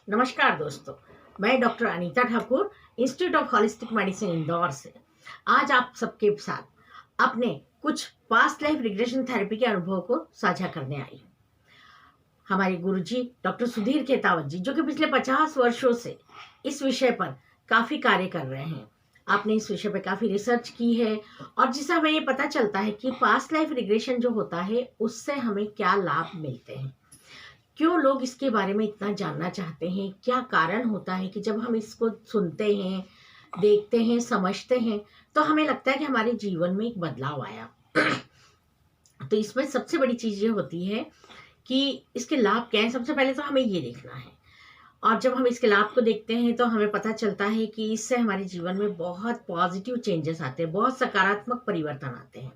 नमस्कार दोस्तों, मैं doctor Anita Thakur, institute of holistic medicine Indore से आज आप सबके साथ अपने कुछ पास्ट लाइफ रिग्रेशन थेरेपी के अनुभव को साझा करने आई हूँ। हमारे गुरुजी डॉक्टर सुधीर केतावत जी, जो कि पिछले 50 वर्षों से इस विषय पर काफ़ी कार्य कर रहे हैं। आपने इस विषय पर काफ़ी रिसर्च की है और जिससे हमें ये पता चलता है कि पास्ट लाइफ रिग्रेशन जो होता है उससे हमें क्या लाभ मिलते हैं, क्यों लोग इसके बारे में इतना जानना चाहते हैं, क्या कारण होता है कि जब हम इसको सुनते हैं, देखते हैं, समझते हैं तो हमें लगता है कि हमारे जीवन में एक बदलाव आया। तो इसमें सबसे बड़ी चीज़ ये होती है कि इसके लाभ क्या हैं। सबसे पहले तो हमें ये देखना है और जब हम इसके लाभ को देखते हैं तो हमें पता चलता है कि इससे हमारे जीवन में बहुत पॉजिटिव चेंजेस आते हैं, बहुत सकारात्मक परिवर्तन आते हैं।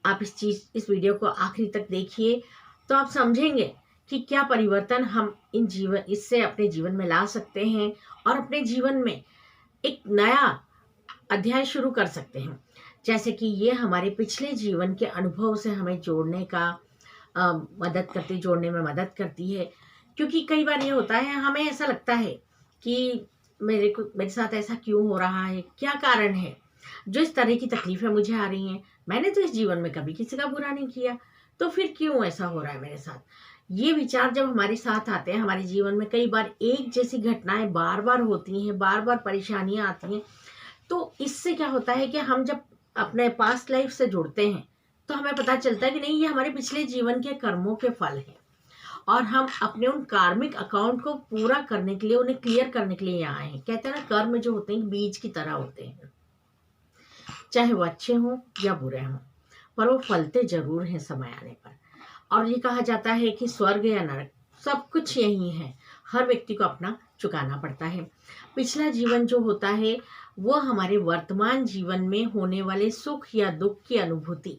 आप इस वीडियो को आखिरी तक देखिए तो आप समझेंगे कि क्या परिवर्तन हम इससे अपने जीवन में ला सकते हैं और अपने जीवन में एक नया अध्याय शुरू कर सकते हैं। जैसे कि ये हमारे पिछले जीवन के अनुभव से हमें जोड़ने में मदद करती है। क्योंकि कई बार ये होता है, हमें ऐसा लगता है कि मेरे साथ ऐसा क्यों हो रहा है, क्या कारण है जो इस तरह की तकलीफें मुझे आ रही हैं। मैंने तो इस जीवन में कभी किसी का बुरा नहीं किया, तो फिर क्यों ऐसा हो रहा है मेरे साथ। ये विचार जब हमारे साथ आते हैं, हमारे जीवन में कई बार एक जैसी घटनाएं बार बार होती हैं, बार बार परेशानियां आती हैं, तो इससे क्या होता है कि हम जब अपने पास्ट लाइफ से जुड़ते हैं तो हमें पता चलता है कि नहीं, ये हमारे पिछले जीवन के कर्मों के फल हैं और हम अपने उन कार्मिक अकाउंट को पूरा करने के लिए, उन्हें क्लियर करने के लिए यहाँ आए हैं। कहते हैं ना, कर्म जो होते हैं बीज की तरह होते हैं, चाहे वो अच्छे हों या बुरे हों, पर वो फलते जरूर हैं समय आने पर। और ये कहा जाता है कि स्वर्ग या नरक सब कुछ यही है, हर व्यक्ति को अपना चुकाना पड़ता है। पिछला जीवन जो होता है वो हमारे वर्तमान जीवन में होने वाले सुख या दुख की अनुभूति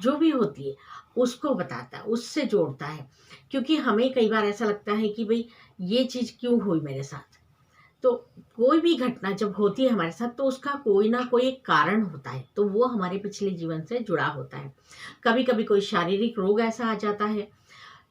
जो भी होती है उसको बताता है, उससे जोड़ता है। क्योंकि हमें कई बार ऐसा लगता है कि भाई ये चीज़ क्यों हुई मेरे साथ। तो कोई भी घटना जब होती है हमारे साथ तो उसका कोई ना कोई एक कारण होता है, तो वो हमारे पिछले जीवन से जुड़ा होता है। कभी कभी कोई शारीरिक रोग ऐसा आ जाता है,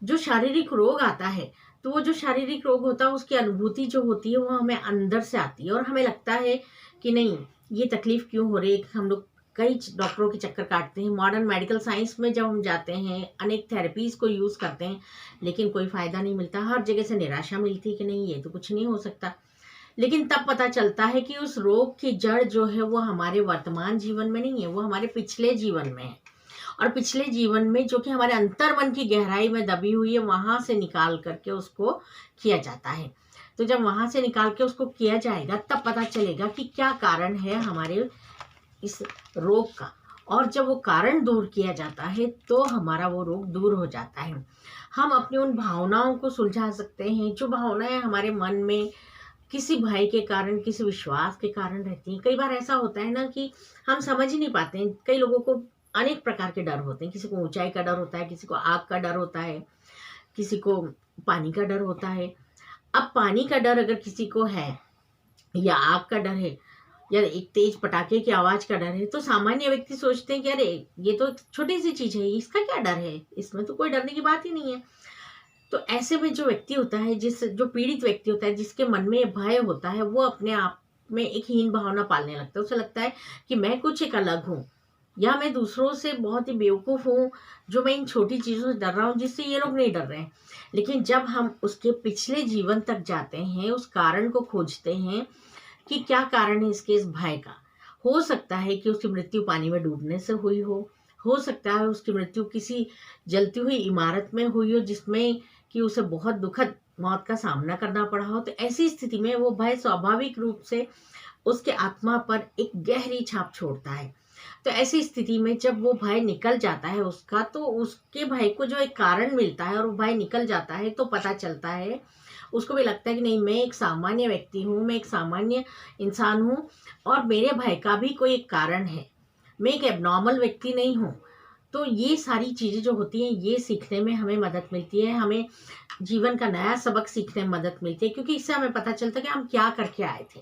जो शारीरिक रोग आता है तो वो जो शारीरिक रोग होता है उसकी अनुभूति जो होती है वो हमें अंदर से आती है और हमें लगता है कि नहीं, ये तकलीफ क्यों हो रही है। हम लोग कई डॉक्टरों के चक्कर काटते हैं, मॉडर्न मेडिकल साइंस में जब हम जाते हैं अनेक थेरेपीज को यूज़ करते हैं, लेकिन कोई फ़ायदा नहीं मिलता। हर जगह से निराशा मिलती है कि नहीं, ये तो कुछ नहीं हो सकता। लेकिन तब पता चलता है कि उस रोग की जड़ जो है वो हमारे वर्तमान जीवन में नहीं है, वो हमारे पिछले जीवन में है। और पिछले जीवन में जो कि हमारे अंतर्मन की गहराई में दबी हुई है, वहां से निकाल करके उसको किया जाता है। तो जब वहां से निकाल के उसको किया जाएगा तब पता चलेगा कि क्या कारण है हमारे इस रोग का। और जब वो कारण दूर किया जाता है तो हमारा वो रोग दूर हो जाता है। हम अपनी उन भावनाओं को सुलझा सकते हैं जो भावनाएं हमारे मन में किसी भय के कारण, किसी विश्वास के कारण रहती हैं। कई बार ऐसा होता है ना कि हम समझ ही नहीं पाते हैं। कई लोगों को अनेक प्रकार के डर होते हैं। किसी को ऊंचाई का डर होता है, किसी को आग का डर होता है, किसी को पानी का डर होता है। अब पानी का डर अगर किसी को है या आग का डर है या एक तेज पटाखे की आवाज का डर है तो सामान्य व्यक्ति सोचते हैं कि अरे ये तो छोटी सी चीज है, इसका क्या डर है, इसमें तो कोई डरने की बात ही नहीं है। तो ऐसे में जो व्यक्ति होता है, जो पीड़ित व्यक्ति होता है, जिसके मन में भय होता है, वो अपने आप में एक हीन भावना पालने लगता है। उसे लगता है कि मैं कुछ एक अलग हूँ या मैं दूसरों से बहुत ही बेवकूफ़ हूँ, जो मैं इन छोटी चीज़ों से डर रहा हूँ जिससे ये लोग नहीं डर रहे हैं। लेकिन जब हम उसके पिछले जीवन तक जाते हैं, उस कारण को खोजते हैं कि क्या कारण है इसके इस भय का। हो सकता है कि उसकी मृत्यु पानी में डूबने से हुई हो सकता है उसकी मृत्यु किसी जलती हुई इमारत में हुई हो जिसमें कि उसे बहुत दुखद मौत का सामना करना पड़ा हो। तो ऐसी स्थिति में वो भय स्वाभाविक रूप से उसके आत्मा पर एक गहरी छाप छोड़ता है। तो ऐसी स्थिति में जब वो भय निकल जाता है उसका, तो उसके भय को जो एक कारण मिलता है और वो भय निकल जाता है तो पता चलता है, उसको भी लगता है कि नहीं, मैं एक सामान्य व्यक्ति हूँ, मैं एक सामान्य इंसान हूँ और मेरे भय का भी कोई एक कारण है, मैं एक एबनॉर्मल व्यक्ति नहीं हूँ। तो ये सारी चीज़ें जो होती हैं ये सीखने में हमें मदद मिलती है, हमें जीवन का नया सबक सीखने में मदद मिलती है। क्योंकि इससे हमें पता चलता है कि हम क्या करके आए थे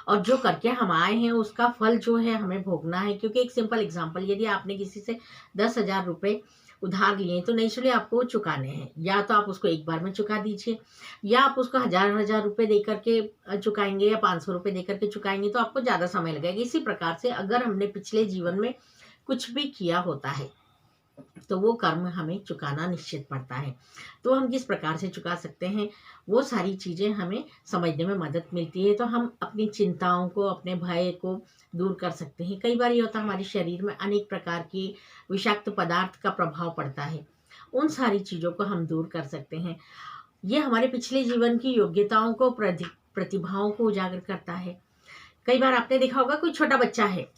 और जो करके हम आए हैं उसका फल जो है हमें भोगना है। क्योंकि एक सिंपल एग्जांपल, यदि आपने किसी से 10,000 रुपये उधार लिए तो नेचुरली आपको चुकाने हैं। या तो आप उसको एक बार में चुका दीजिए, या आप उसको हजार रुपए दे करके चुकाएंगे, या 500 रुपए दे करके चुकाएंगे तो आपको ज़्यादा समय लगेगा। इसी प्रकार से अगर हमने पिछले जीवन में कुछ भी किया होता है तो वो कर्म हमें चुकाना निश्चित पड़ता है। तो हम किस प्रकार से चुका सकते हैं, वो सारी चीज़ें हमें समझने में मदद मिलती है। तो हम अपनी चिंताओं को, अपने भय को दूर कर सकते हैं। कई बार ये होता है हमारे शरीर में अनेक प्रकार की विषाक्त पदार्थ का प्रभाव पड़ता है, उन सारी चीज़ों को हम दूर कर सकते हैं। ये हमारे पिछले जीवन की योग्यताओं को, प्रतिभाओं को उजागर करता है। कई बार आपने देखा होगा कोई छोटा बच्चा है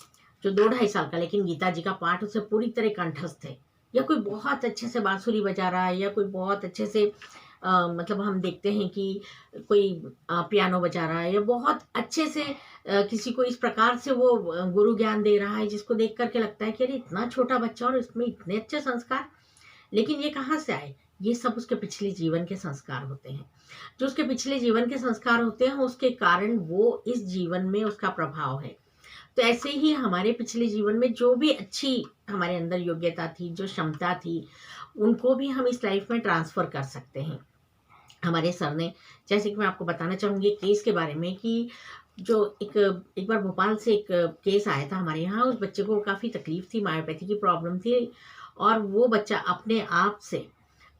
जो 2-2.5 साल का, लेकिन गीता जी का पाठ उसे पूरी तरह कंठस्थ है, या कोई बहुत अच्छे से बांसुरी बजा रहा है, या कोई बहुत अच्छे से मतलब हम देखते हैं कि कोई पियानो बजा रहा है, या बहुत अच्छे से किसी को इस प्रकार से वो गुरु ज्ञान दे रहा है जिसको देख करके लगता है कि अरे इतना छोटा बच्चा और इसमें इतने अच्छे संस्कार। लेकिन ये कहाँ से आए? ये सब उसके पिछले जीवन के संस्कार होते हैं। जो उसके पिछले जीवन के संस्कार होते हैं उसके कारण वो इस जीवन में उसका प्रभाव है। तो ऐसे ही हमारे पिछले जीवन में जो भी अच्छी हमारे अंदर योग्यता थी, जो क्षमता थी, उनको भी हम इस लाइफ में ट्रांसफ़र कर सकते हैं। हमारे सर ने, जैसे कि मैं आपको बताना चाहूँगी केस के बारे में, कि जो एक बार भोपाल से एक केस आया था हमारे यहाँ। उस बच्चे को काफ़ी तकलीफ थी, मायोपैथी की प्रॉब्लम थी, और वो बच्चा अपने आप से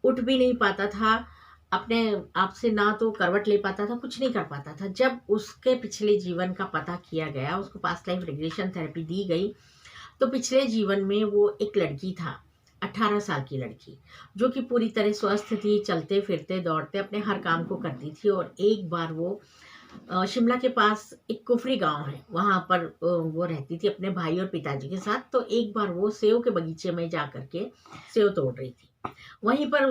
उठ भी नहीं पाता था, अपने आप से ना तो करवट ले पाता था, कुछ नहीं कर पाता था। जब उसके पिछले जीवन का पता किया गया, उसको पास्ट लाइफ रिग्रेशन थेरेपी दी गई, तो पिछले जीवन में वो एक लड़की था, 18 साल की लड़की, जो कि पूरी तरह स्वस्थ थी, चलते फिरते दौड़ते अपने हर काम को करती थी। और एक बार वो शिमला के पास एक कुफरी गांव है, वहां पर वो रहती थी अपने भाई और पिताजी के साथ। तो एक बार वो सेव के बगीचे में जा करके सेव तोड़ रही थी। वहीं पर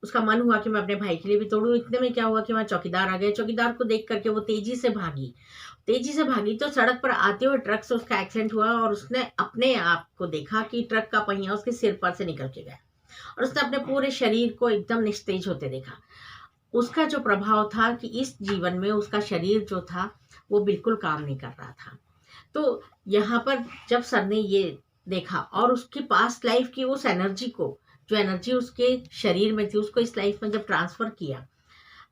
उसका मन हुआ कि मैं अपने भाई के लिए भी तोड़ूं। इतने में क्या हुआ कि वहाँ चौकीदार आ गए। चौकीदार को देख करके वो तेजी से भागी तो सड़क पर आते हुए ट्रक से उसका एक्सीडेंट हुआ, और उसने अपने आप को देखा कि ट्रक का पहिया उसके सिर पर से निकल के गया, और उसने अपने पूरे शरीर को एकदम निस्तेज होते देखा। उसका जो प्रभाव था कि इस जीवन में उसका शरीर जो था वो बिल्कुल काम नहीं कर रहा था। तो यहाँ पर जब सर ने ये देखा और उसकी पास्ट लाइफ की उस एनर्जी को, जो एनर्जी उसके शरीर में थी, उसको इस लाइफ में जब ट्रांसफर किया,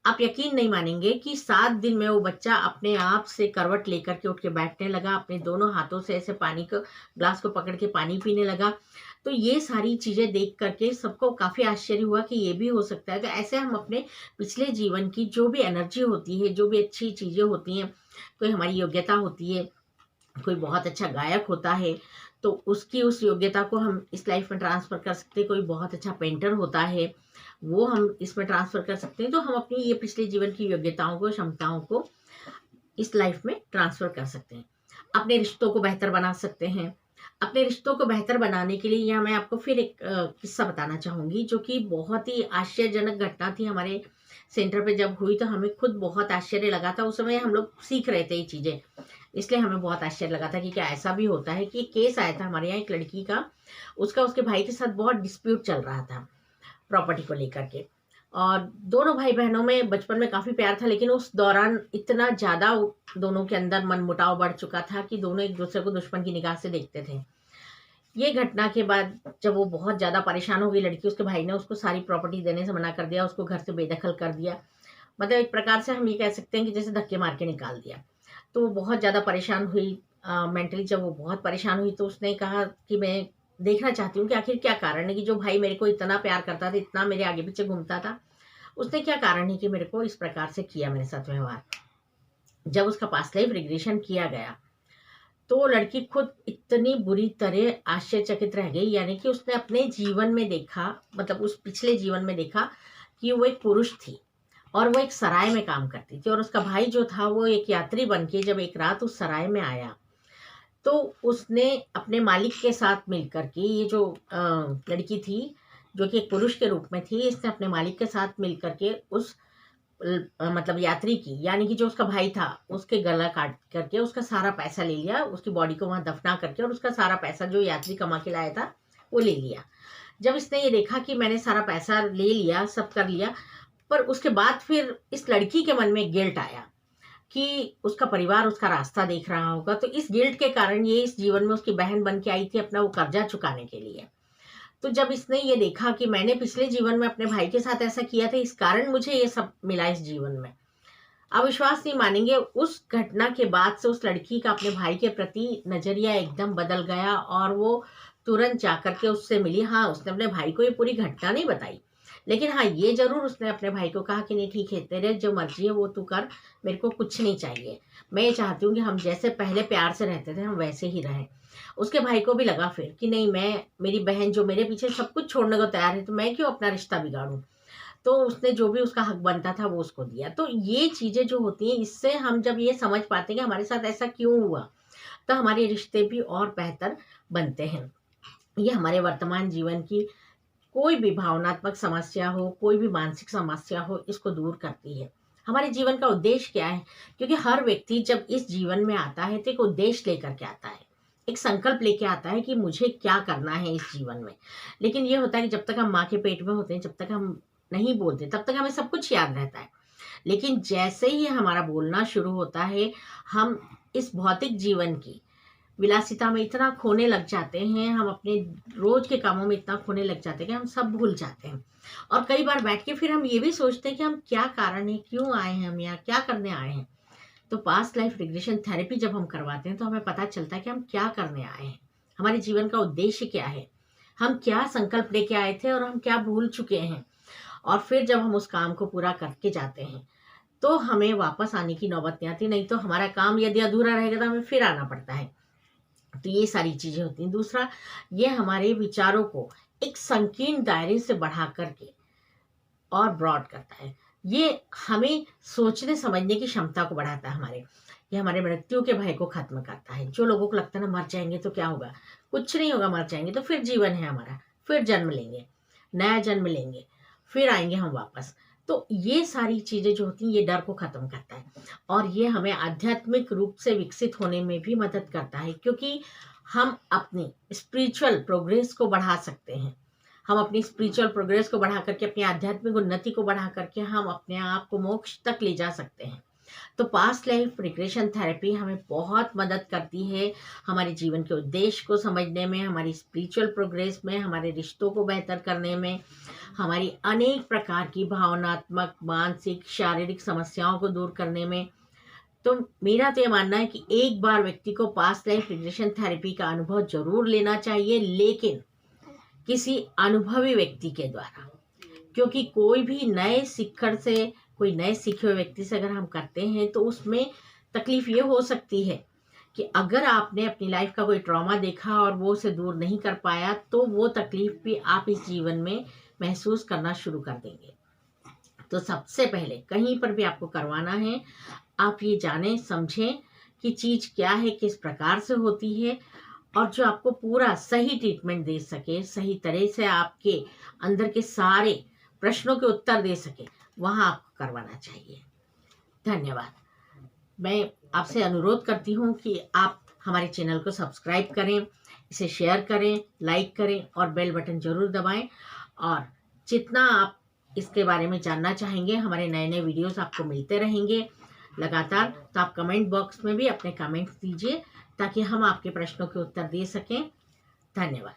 आप यकीन नहीं मानेंगे कि 7 दिन में वो बच्चा अपने आप से करवट लेकर के उठ के बैठने लगा, अपने दोनों हाथों से ऐसे पानी को, ग्लास को पकड़ के पानी पीने लगा। तो ये सारी चीज़ें देख करके सबको काफ़ी आश्चर्य हुआ कि ये भी हो सकता है। तो ऐसे हम अपने पिछले जीवन की जो भी एनर्जी होती है, जो भी अच्छी चीज़ें होती हैं, कोई हमारी योग्यता होती है, कोई बहुत अच्छा गायक होता है तो उसकी उस योग्यता को हम इस लाइफ में ट्रांसफ़र कर सकते हैं। कोई बहुत अच्छा पेंटर होता है, वो हम इसमें ट्रांसफ़र कर सकते हैं। तो हम अपनी ये पिछले जीवन की योग्यताओं को, क्षमताओं को इस लाइफ में ट्रांसफ़र कर सकते हैं। अपने रिश्तों को बेहतर बना सकते हैं। अपने रिश्तों को बेहतर बनाने के लिए यहाँ मैं आपको फिर एक किस्सा बताना चाहूँगी, जो कि बहुत ही आश्चर्यजनक घटना थी हमारे सेंटर पे जब हुई। तो हमें खुद बहुत आश्चर्य लगा था। उस समय हम लोग सीख रहे थे ये चीज़ें, इसलिए हमें बहुत आश्चर्य लगा था कि क्या ऐसा भी होता है। कि केस आया था हमारे यहाँ एक लड़की का, उसका उसके भाई के साथ बहुत डिस्प्यूट चल रहा था प्रॉपर्टी को लेकर के, और दोनों भाई बहनों में बचपन में काफ़ी प्यार था, लेकिन उस दौरान इतना ज़्यादा दोनों के अंदर मनमुटाव बढ़ चुका था कि दोनों एक दूसरे को दुश्मन की निगाह से देखते थे। ये घटना के बाद जब वो बहुत ज़्यादा परेशान हो गई लड़की, उसके भाई ने उसको सारी प्रॉपर्टी देने से मना कर दिया, उसको घर से बेदखल कर दिया। मतलब एक प्रकार से हम ये कह सकते हैं कि जैसे धक्के मार के निकाल दिया। तो वो बहुत ज़्यादा परेशान हुई, मेंटली जब वो बहुत परेशान हुई तो उसने कहा कि मैं देखना चाहती हूँ कि आखिर क्या कारण है कि जो भाई मेरे को इतना प्यार करता था, इतना मेरे आगे पीछे घूमता था, उसने क्या कारण है कि मेरे को इस प्रकार से किया, मेरे साथ व्यवहार। जब उसका पास्ट लाइफ रिग्रेशन किया गया तो लड़की खुद इतनी बुरी तरह आश्चर्यचकित रह गई। यानी कि उसने अपने जीवन में देखा, मतलब उस पिछले जीवन में देखा कि वो एक पुरुष थी और वो एक सराय में काम करती थी, और उसका भाई जो था वो एक यात्री बन के जब एक रात उस सराय में आया तो उसने अपने मालिक के साथ मिलकर के, ये जो लड़की थी जो कि एक पुरुष के रूप में थी, इसने अपने मालिक के साथ मिलकर के उस मतलब यात्री की, यानी कि जो उसका भाई था, उसके गला काट करके उसका सारा पैसा ले लिया, उसकी बॉडी को वहां दफना करके, और उसका सारा पैसा जो यात्री कमा के लाया था वो ले लिया। जब इसने ये देखा कि मैंने सारा पैसा ले लिया, सब कर लिया, पर उसके बाद फिर इस लड़की के मन में गिल्ट आया कि उसका परिवार उसका रास्ता देख रहा होगा। तो इस गिल्ट के कारण ये इस जीवन में उसकी बहन बन के आई थी अपना वो कर्जा चुकाने के लिए। तो जब इसने ये देखा कि मैंने पिछले जीवन में अपने भाई के साथ ऐसा किया था, इस कारण मुझे ये सब मिला इस जीवन में, आप विश्वास नहीं मानेंगे, उस घटना के बाद से उस लड़की का अपने भाई के प्रति नजरिया एकदम बदल गया और वो तुरंत जाकर के उससे मिली। हाँ, उसने अपने भाई को ये पूरी घटना नहीं बताई, लेकिन हाँ ये जरूर उसने अपने भाई को कहा कि नहीं ठीक है, तेरे जो मर्जी है वो तू कर, मेरे को कुछ नहीं चाहिए, मैं ये चाहती हूँ कि हम जैसे पहले प्यार से रहते थे हम वैसे ही रहें। उसके भाई को भी लगा फिर कि नहीं, मैं, मेरी बहन जो मेरे पीछे सब कुछ छोड़ने को तैयार है, तो मैं क्यों अपना रिश्ता बिगाड़ूं। तो उसने जो भी उसका हक बनता था वो उसको दिया। तो ये चीजें जो होती हैं, इससे हम जब ये समझ पाते हैं कि हमारे साथ ऐसा क्यों हुआ, तो हमारे रिश्ते भी और बेहतर बनते हैं। ये हमारे वर्तमान जीवन की कोई भी भावनात्मक समस्या हो, कोई भी मानसिक समस्या हो, इसको दूर करती है। हमारे जीवन का उद्देश्य क्या है, क्योंकि हर व्यक्ति जब इस जीवन में आता है तो एक उद्देश्य लेकर के आता है, एक संकल्प लेके आता है कि मुझे क्या करना है इस जीवन में। लेकिन ये होता है कि जब तक हम माँ के पेट में होते हैं, जब तक हम नहीं बोलते, तब तक हमें सब कुछ याद रहता है। लेकिन जैसे ही हमारा बोलना शुरू होता है, हम इस भौतिक जीवन की विलासिता में इतना खोने लग जाते हैं, हम अपने रोज के कामों में इतना खोने लग जाते हैं कि हम सब भूल जाते हैं। और कई बार बैठ के फिर हम ये भी सोचते हैं कि हम क्या कारण है, क्यों आए हैं, हम यहाँ क्या करने आए हैं। तो पास्ट लाइफ रिग्रेशन थेरेपी जब हम करवाते हैं तो हमें पता चलता है कि हम क्या करने आए हैं, हमारे जीवन का उद्देश्य क्या है, हम क्या संकल्प लेके आए थे और हम क्या भूल चुके हैं। और फिर जब हम उस काम को पूरा करके जाते हैं तो हमें वापस आने की नौबत नहीं आती, नहीं तो हमारा काम यदि अधूरा रहेगा तो हमें फिर आना पड़ता है। तो ये सारी चीजें होती हैं। दूसरा, ये हमारे विचारों को एक संकीर्ण दायरे से बढ़ा करके और ब्रॉड करता है। ये हमें सोचने समझने की क्षमता को बढ़ाता है हमारे। ये हमारे मृत्यु के भय को खत्म करता है। जो लोगों को लगता है ना मर जाएंगे तो क्या होगा, कुछ नहीं होगा, मर जाएंगे तो फिर जीवन है हमारा, फिर जन्म लेंगे, नया जन्म लेंगे, फिर आएंगे हम वापस। तो ये सारी चीजें जो होती हैं, ये डर को खत्म करता है और ये हमें आध्यात्मिक रूप से विकसित होने में भी मदद करता है, क्योंकि हम अपनी स्पिरिचुअल प्रोग्रेस को बढ़ा सकते हैं। हम अपनी स्पिरिचुअल प्रोग्रेस को बढ़ा करके, अपनी आध्यात्मिक उन्नति को बढ़ा करके हम अपने आप को मोक्ष तक ले जा सकते हैं। तो पास्ट लाइफ रिग्रेशन थेरेपी हमें बहुत मदद करती है हमारे जीवन के उद्देश्य को समझने में, हमारी स्पिरिचुअल प्रोग्रेस में, हमारे रिश्तों को बेहतर करने में, हमारी अनेक प्रकार की भावनात्मक, मानसिक, शारीरिक समस्याओं को दूर करने में। तो मेरा तो ये मानना है कि एक बार व्यक्ति को पास्ट लाइफ रिग्रेशन थेरेपी का अनुभव जरूर लेना चाहिए, लेकिन किसी अनुभवी व्यक्ति के द्वारा। क्योंकि कोई भी नए शिक्षण से, कोई नए सीखे हुए व्यक्ति से अगर हम करते हैं तो उसमें तकलीफ ये हो सकती है कि अगर आपने अपनी लाइफ का कोई ट्रॉमा देखा और वो उसे दूर नहीं कर पाया, तो वो तकलीफ भी आप इस जीवन में महसूस करना शुरू कर देंगे। तो सबसे पहले कहीं पर भी आपको करवाना है, आप ये जानें समझें कि चीज क्या है, किस प्रकार से होती है, और जो आपको पूरा सही ट्रीटमेंट दे सके, सही तरह से आपके अंदर के सारे प्रश्नों के उत्तर दे सके, वहां आपको करवाना चाहिए। धन्यवाद। मैं आपसे अनुरोध करती हूँ कि आप हमारे चैनल को सब्सक्राइब करें, इसे शेयर करें, लाइक करें और बेल बटन जरूर दबाएं। और जितना आप इसके बारे में जानना चाहेंगे, हमारे नए नए वीडियोस आपको मिलते रहेंगे लगातार। तो आप कमेंट बॉक्स में भी अपने कमेंट्स दीजिए ताकि हम आपके प्रश्नों के उत्तर दे सकें। धन्यवाद।